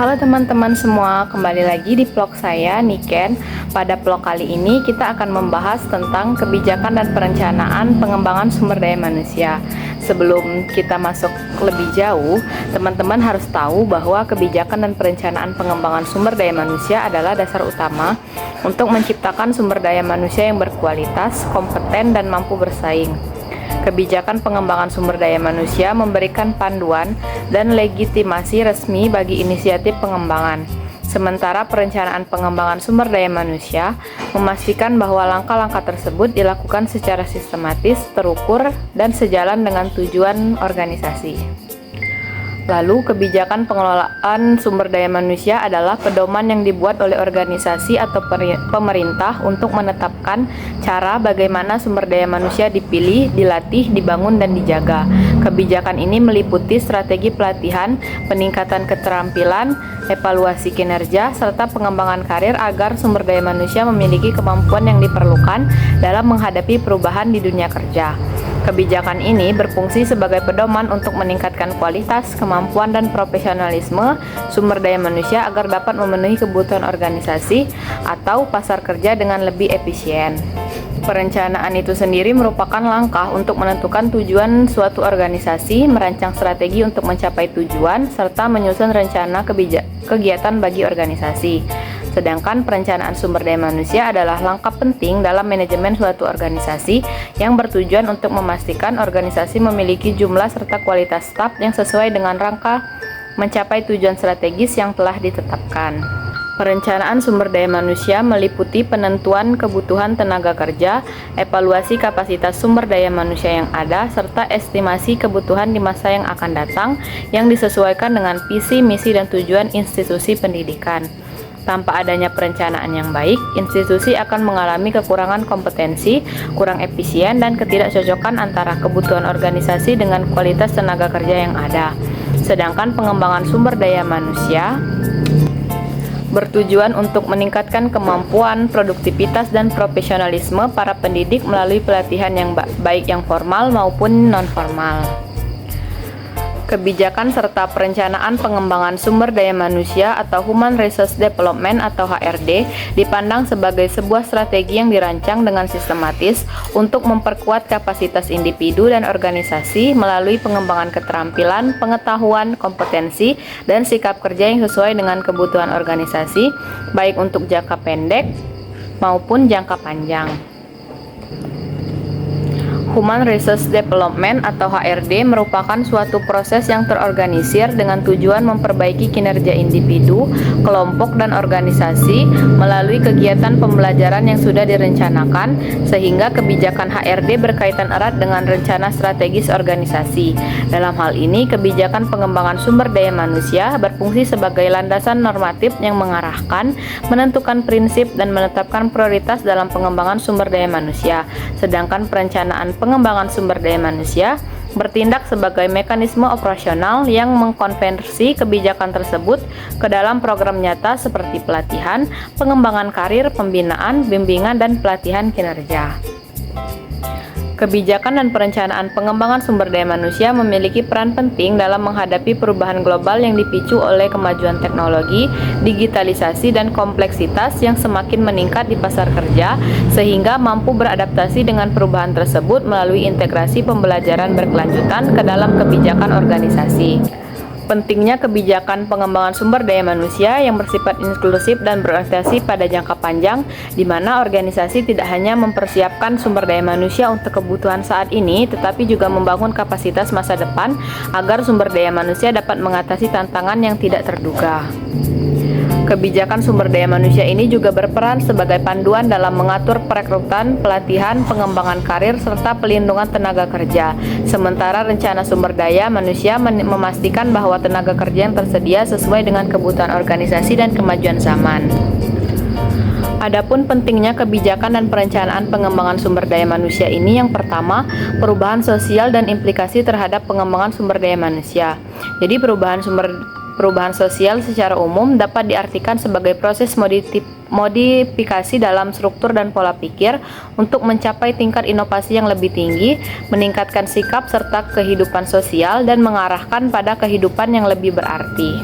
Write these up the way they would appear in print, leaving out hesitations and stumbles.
Halo teman-teman semua, kembali lagi di vlog saya Niken. Pada vlog kali ini kita akan membahas tentang kebijakan dan perencanaan pengembangan sumber daya manusia. Sebelum kita masuk lebih jauh, teman-teman harus tahu bahwa kebijakan dan perencanaan pengembangan sumber daya manusia adalah dasar utama untuk menciptakan sumber daya manusia yang berkualitas, kompeten, dan mampu bersaing. Kebijakan pengembangan sumber daya manusia memberikan panduan dan legitimasi resmi bagi inisiatif pengembangan. Sementara perencanaan pengembangan sumber daya manusia memastikan bahwa langkah-langkah tersebut dilakukan secara sistematis, terukur, dan sejalan dengan tujuan organisasi. Lalu, kebijakan pengelolaan sumber daya manusia adalah pedoman yang dibuat oleh organisasi atau pemerintah untuk menetapkan cara bagaimana sumber daya manusia dipilih, dilatih, dibangun, dan dijaga. Kebijakan ini meliputi strategi pelatihan, peningkatan keterampilan, evaluasi kinerja, serta pengembangan karir agar sumber daya manusia memiliki kemampuan yang diperlukan dalam menghadapi perubahan di dunia kerja. Kebijakan ini berfungsi sebagai pedoman untuk meningkatkan kualitas, kemampuan, dan profesionalisme sumber daya manusia agar dapat memenuhi kebutuhan organisasi atau pasar kerja dengan lebih efisien. Perencanaan itu sendiri merupakan langkah untuk menentukan tujuan suatu organisasi, merancang strategi untuk mencapai tujuan, serta menyusun rencana kegiatan bagi organisasi. Sedangkan perencanaan sumber daya manusia adalah langkah penting dalam manajemen suatu organisasi yang bertujuan untuk memastikan organisasi memiliki jumlah serta kualitas staf yang sesuai dengan rangka mencapai tujuan strategis yang telah ditetapkan. Perencanaan sumber daya manusia meliputi penentuan kebutuhan tenaga kerja, evaluasi kapasitas sumber daya manusia yang ada, serta estimasi kebutuhan di masa yang akan datang yang disesuaikan dengan visi, misi, dan tujuan institusi pendidikan. Tanpa adanya perencanaan yang baik, institusi akan mengalami kekurangan kompetensi, kurang efisien, dan ketidakcocokan antara kebutuhan organisasi dengan kualitas tenaga kerja yang ada. Sedangkan pengembangan sumber daya manusia bertujuan untuk meningkatkan kemampuan, produktivitas, dan profesionalisme para pendidik melalui pelatihan yang baik yang formal maupun non-formal. Kebijakan serta perencanaan pengembangan sumber daya manusia atau Human Resource Development atau HRD dipandang sebagai sebuah strategi yang dirancang dengan sistematis untuk memperkuat kapasitas individu dan organisasi melalui pengembangan keterampilan, pengetahuan, kompetensi, dan sikap kerja yang sesuai dengan kebutuhan organisasi, baik untuk jangka pendek maupun jangka panjang. Human Resource Development atau HRD merupakan suatu proses yang terorganisir dengan tujuan memperbaiki kinerja individu, kelompok, dan organisasi melalui kegiatan pembelajaran yang sudah direncanakan, sehingga kebijakan HRD berkaitan erat dengan rencana strategis organisasi. Dalam hal ini, kebijakan pengembangan sumber daya manusia berfungsi sebagai landasan normatif yang mengarahkan, menentukan prinsip, dan menetapkan prioritas dalam pengembangan sumber daya manusia. Sedangkan perencanaan pengembangan sumber daya manusia bertindak sebagai mekanisme operasional yang mengkonversi kebijakan tersebut ke dalam program nyata seperti pelatihan, pengembangan karir, pembinaan, bimbingan, dan pelatihan kinerja. Kebijakan dan perencanaan pengembangan sumber daya manusia memiliki peran penting dalam menghadapi perubahan global yang dipicu oleh kemajuan teknologi, digitalisasi, dan kompleksitas yang semakin meningkat di pasar kerja, sehingga mampu beradaptasi dengan perubahan tersebut melalui integrasi pembelajaran berkelanjutan ke dalam kebijakan organisasi. Pentingnya kebijakan pengembangan sumber daya manusia yang bersifat inklusif dan berorientasi pada jangka panjang, di mana organisasi tidak hanya mempersiapkan sumber daya manusia untuk kebutuhan saat ini, tetapi juga membangun kapasitas masa depan agar sumber daya manusia dapat mengatasi tantangan yang tidak terduga. Kebijakan sumber daya manusia ini juga berperan sebagai panduan dalam mengatur perekrutan, pelatihan, pengembangan karir, serta pelindungan tenaga kerja. Sementara rencana sumber daya manusia memastikan bahwa tenaga kerja yang tersedia sesuai dengan kebutuhan organisasi dan kemajuan zaman. Adapun pentingnya kebijakan dan perencanaan pengembangan sumber daya manusia ini, yang pertama, perubahan sosial dan implikasi terhadap pengembangan sumber daya manusia. Jadi perubahan sosial secara umum dapat diartikan sebagai proses modifikasi dalam struktur dan pola pikir untuk mencapai tingkat inovasi yang lebih tinggi, meningkatkan sikap serta kehidupan sosial, dan mengarahkan pada kehidupan yang lebih berarti.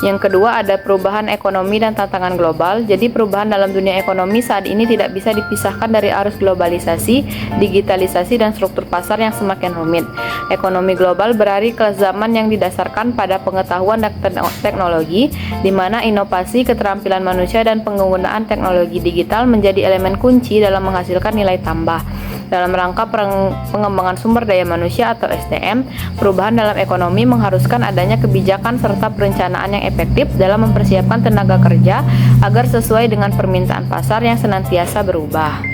Yang kedua ada perubahan ekonomi dan tantangan global. Jadi perubahan dalam dunia ekonomi saat ini tidak bisa dipisahkan dari arus globalisasi, digitalisasi, dan struktur pasar yang semakin rumit. Ekonomi global berlari ke zaman yang didasarkan pada pengetahuan dan teknologi, di mana inovasi, keterampilan manusia, dan penggunaan teknologi digital menjadi elemen kunci dalam menghasilkan nilai tambah. Dalam rangka pengembangan sumber daya manusia atau SDM, perubahan dalam ekonomi mengharuskan adanya kebijakan serta perencanaan yang efektif dalam mempersiapkan tenaga kerja agar sesuai dengan permintaan pasar yang senantiasa berubah.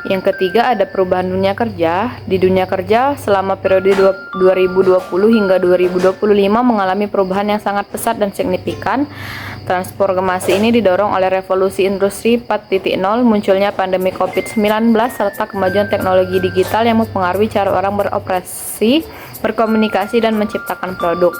Yang ketiga ada perubahan dunia kerja. Di dunia kerja selama periode 2020 hingga 2025 mengalami perubahan yang sangat pesat dan signifikan. Transformasi ini didorong oleh revolusi industri 4.0, munculnya pandemi COVID-19, serta kemajuan teknologi digital yang mempengaruhi cara orang beroperasi, berkomunikasi, dan menciptakan produk.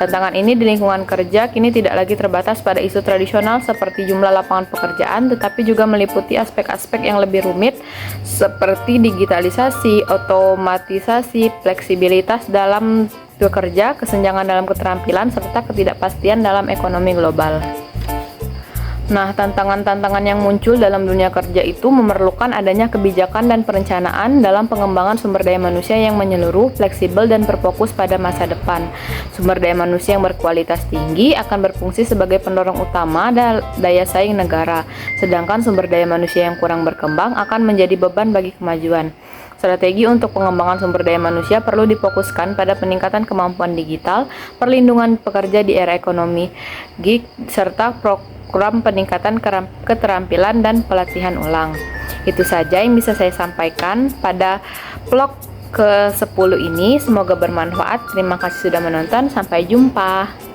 Tantangan ini di lingkungan kerja kini tidak lagi terbatas pada isu tradisional seperti jumlah lapangan pekerjaan, tetapi juga meliputi aspek-aspek yang lebih rumit seperti digitalisasi, otomatisasi, fleksibilitas dalam bekerja, kesenjangan dalam keterampilan, serta ketidakpastian dalam ekonomi global. Nah, tantangan-tantangan yang muncul dalam dunia kerja itu memerlukan adanya kebijakan dan perencanaan dalam pengembangan sumber daya manusia yang menyeluruh, fleksibel, dan berfokus pada masa depan. Sumber daya manusia yang berkualitas tinggi akan berfungsi sebagai pendorong utama daya saing negara, sedangkan sumber daya manusia yang kurang berkembang akan menjadi beban bagi kemajuan. Strategi untuk pengembangan sumber daya manusia perlu difokuskan pada peningkatan kemampuan digital, perlindungan pekerja di era ekonomi gig, serta program peningkatan keterampilan dan pelatihan ulang. Itu saja yang bisa saya sampaikan pada vlog ke-10 ini. Semoga bermanfaat. Terima kasih sudah menonton. Sampai jumpa.